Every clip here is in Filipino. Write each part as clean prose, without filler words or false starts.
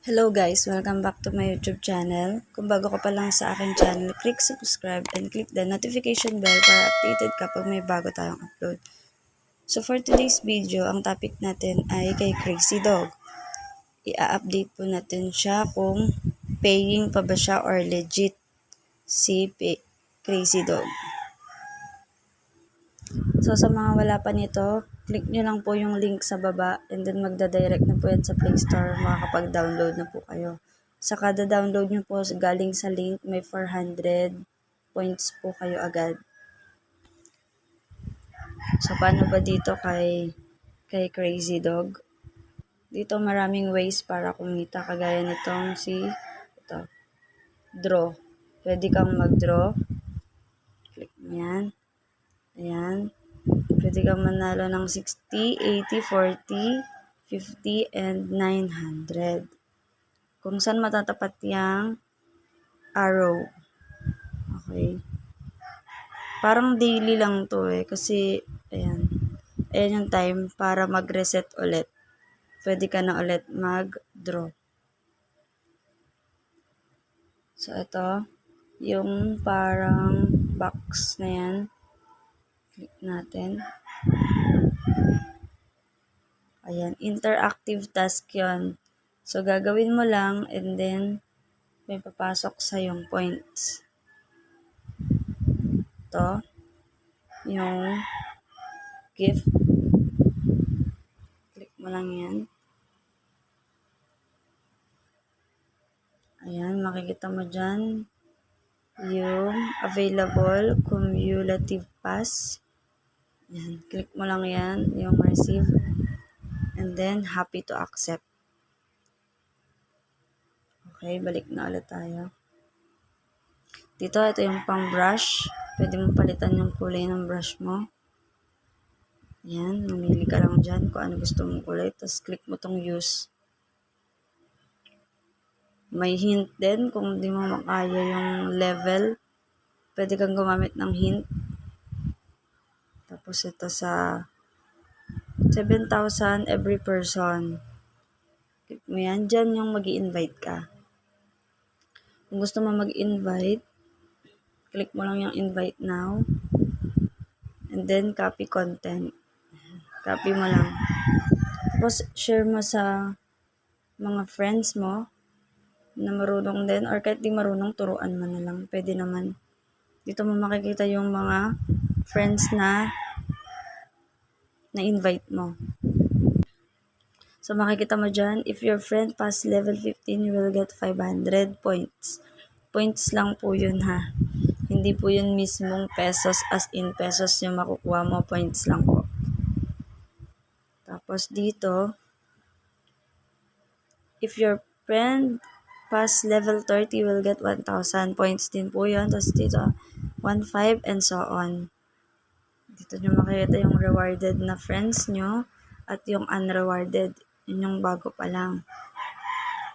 Hello guys, welcome back to my YouTube channel. Kung bago ka pa lang sa aking channel, click subscribe and click the notification bell para updated kapag may bago tayong upload. So for today's video, ang topic natin ay kay Crazy Dog. I-update po natin siya kung paying pa ba siya or legit si Crazy Dog. So sa mga wala pa nito, click nyo lang po yung link sa baba and then magda-direct na po yan sa Play Store. Makakapag-download na po kayo. Sa kada download nyo po galing sa link, may 400 points po kayo agad. So paano ba dito kay Crazy Dog? Dito maraming ways para kumita, kagaya nitong ito, draw. Pwede kang mag-draw. Click mo yan. Ayan. Pwede kang manalo ng 60, 80, 40, 50, and 900. Kung saan matatapat yung arrow. Okay. Parang daily lang to kasi ayan. Ayan yung time para mag-reset ulit. Pwede ka na ulit mag-draw. So, ito. Yung parang box na yan. Click natin. Ayan. Interactive task yun. So, gagawin mo lang and then may papasok sa yung points. Ito. Yung gift. Click mo lang yan. Ayan, makikita mo dyan yung available cumulative pass. Ayan, click mo lang yan, yung receive. And then, happy to accept. Okay, balik na ulit tayo. Dito, ito yung pang brush. Pwede mo palitan yung kulay ng brush mo. Ayan, mamili ka lang dyan kung ano gusto mong kulay. Tapos, click mo tong use. May hint din kung di mo makaya yung level. Pwede kang gumamit ng hint. Tapos, ito sa 7,000 every person. Click mo yan. Dyan yung mag-i-invite ka. Kung gusto mo mag-invite, click mo lang yung invite now. And then, copy content. Copy mo lang. Tapos, share mo sa mga friends mo na marunong din. Or kahit di marunong, turuan mo na lang. Pwede naman. Dito mo makikita yung mga friends na invite mo. So, makikita mo dyan, if your friend pass level 15, you will get 500 points. Points lang po yun ha. Hindi po yun mismong pesos, as in pesos yung makukuha mo. Points lang po. Tapos dito, if your friend pass level 30, you will get 1,000 points din po yun. Tapos dito, 1,500 and so on. Dito nyo makikita yung rewarded na friends nyo at yung unrewarded. Yun yung bago pa lang.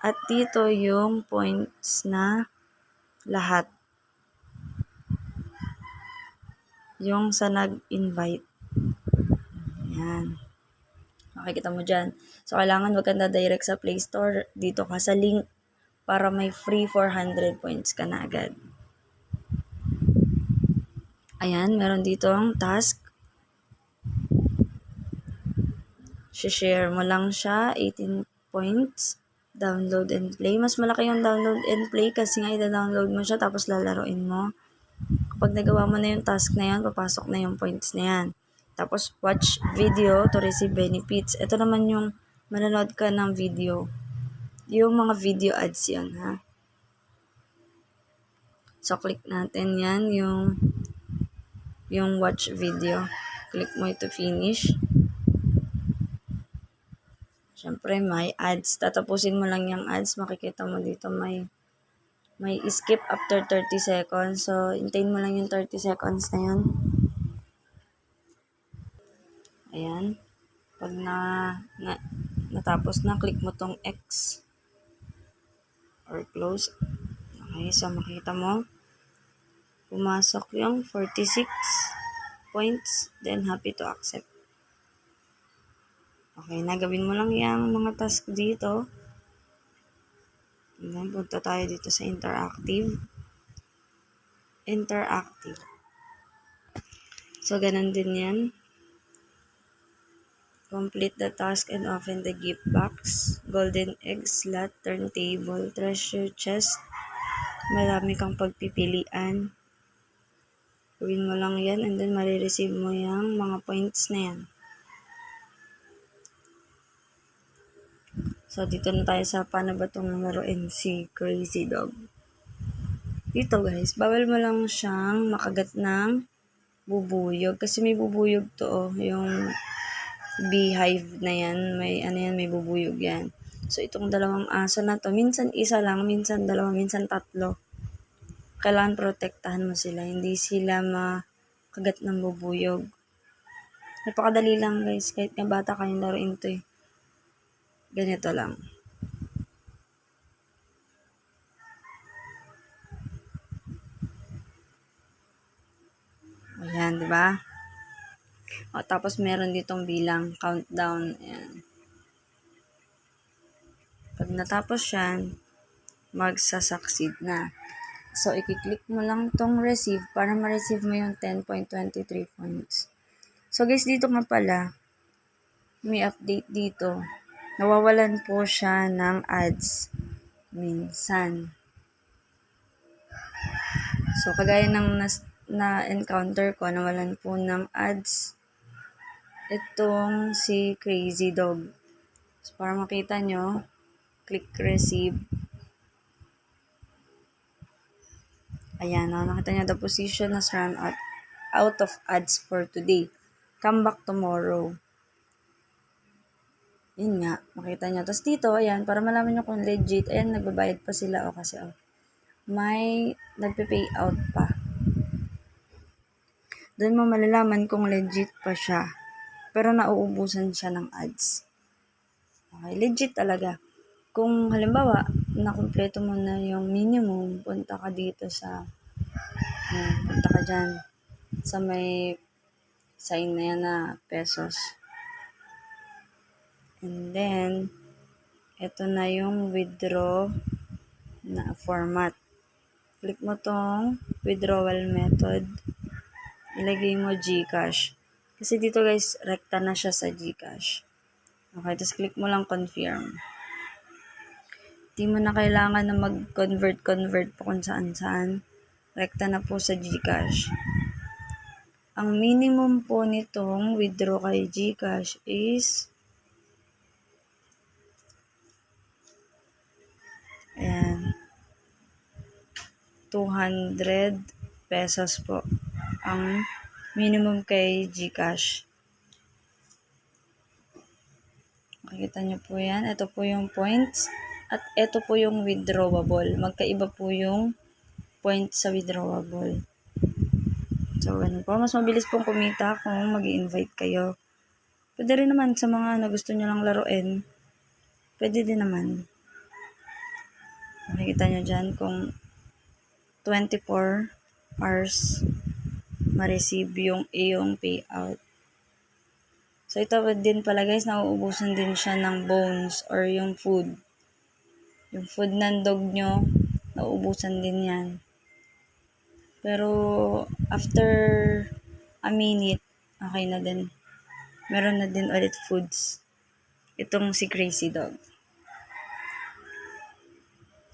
At dito yung points na lahat. Yung sa nag-invite. Ayan. Makikita mo dyan. So, kailangan wag kang direct sa Play Store. Dito ka sa link para may free 400 points ka na agad. Ayan, meron dito ang task. Share mo lang siya, 18 points. Download and play. Mas malaki yung download and play kasi nga i-download mo siya tapos lalaroin mo. Kapag nagawa mo na yung task na yun, papasok na yung points na yan. Tapos, watch video to receive benefits. Ito naman yung manonood ka ng video. Yung mga video ads yan, ha? So, click natin yan, yung watch video. Click mo ito finish. Siyempre, may ads. Tatapusin mo lang yung ads. Makikita mo dito may skip after 30 seconds. So, hintayin mo lang yung 30 seconds na yun. Ayan. Pag natapos na, click mo tong X or close. Okay, so makita mo, pumasok yung 46 points, then happy to accept. Okay, nagawin mo lang yung mga task dito. And then, punta tayo dito sa interactive. Interactive. So, ganun din yan. Complete the task and open the gift box. Golden egg slot, turntable, treasure chest. Marami kang pagpipilian. Gawin mo lang yan and then marireceive mo yung mga points na yan. So, dito na tayo sa paano ba itong laruin si Crazy Dog. Dito guys, bawal mo lang siyang makagat ng bubuyog. Kasi may bubuyog to, oh. Yung beehive na yan, may bubuyog yan. So, itong dalawang aso na to, minsan isa lang, minsan dalawa, minsan tatlo. Kailangan protektahan mo sila, hindi sila makagat ng bubuyog. Napakadali lang guys, kahit nga bata kayong laruin to eh. Ganito lang. Ayan, di ba? O, tapos meron ditong bilang, countdown. Ayan. Pag natapos yan, magsa-succeed na. So, i-click mo lang tong receive para ma-receive mo yung 10.23 points. So, guys, dito nga pala, may update dito. Nawawalan po siya ng ads minsan. So, kagaya ng na-encounter ko, nawalan po ng ads itong si Crazy Dog. So, para makita nyo, click receive. Ayan, nakita nyo, the position has run out of ads for today. Come back tomorrow. Yun nga, makita nyo. Tapos dito, ayan, para malaman nyo kung legit, ayan, nagbabayad pa sila, o kasi, may nagpe-pay out pa. Doon mo malalaman kung legit pa siya. Pero nauubusan siya ng ads. Okay, legit talaga. Kung halimbawa, nakumpleto mo na yung minimum, punta ka dito sa, punta ka dyan sa may sign na yan na pesos. And then, ito na yung withdraw na format. Click mo tong withdrawal method. Ilagay mo GCash. Kasi dito guys, rekta na siya sa GCash. Okay, tapos click mo lang confirm. Di mo na kailangan na mag-convert po kung saan-saan. Rekta na po sa GCash. Ang minimum po nitong withdraw kay GCash is ayan, 200 pesos po ang minimum kay GCash. Makikita nyo po yan. Ito po yung points. At ito po yung withdrawable. Magkaiba po yung points sa withdrawable. So, ganun po. Mas mabilis pong kumita kung mag-i-invite kayo. Pwede rin naman sa mga gusto nyo lang laruin. Pwede din naman. Makikita nyo dyan kung 24 hours ma-receive yung iyong payout. So, ito din pala guys, nauubusan din siya ng bones or yung food. Yung food ng dog nyo, nauubusan din yan. Pero, after a minute, okay na din. Meron na din ulit foods. Itong si Crazy Dog.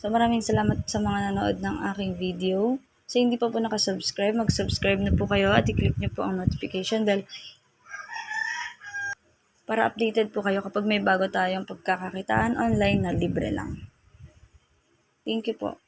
So, maraming salamat sa mga nanood ng aking video. So, hindi pa po nakasubscribe, mag-subscribe na po kayo at i-click nyo po ang notification bell para updated po kayo kapag may bago tayong pagkakakitaan online na libre lang. Thank you po.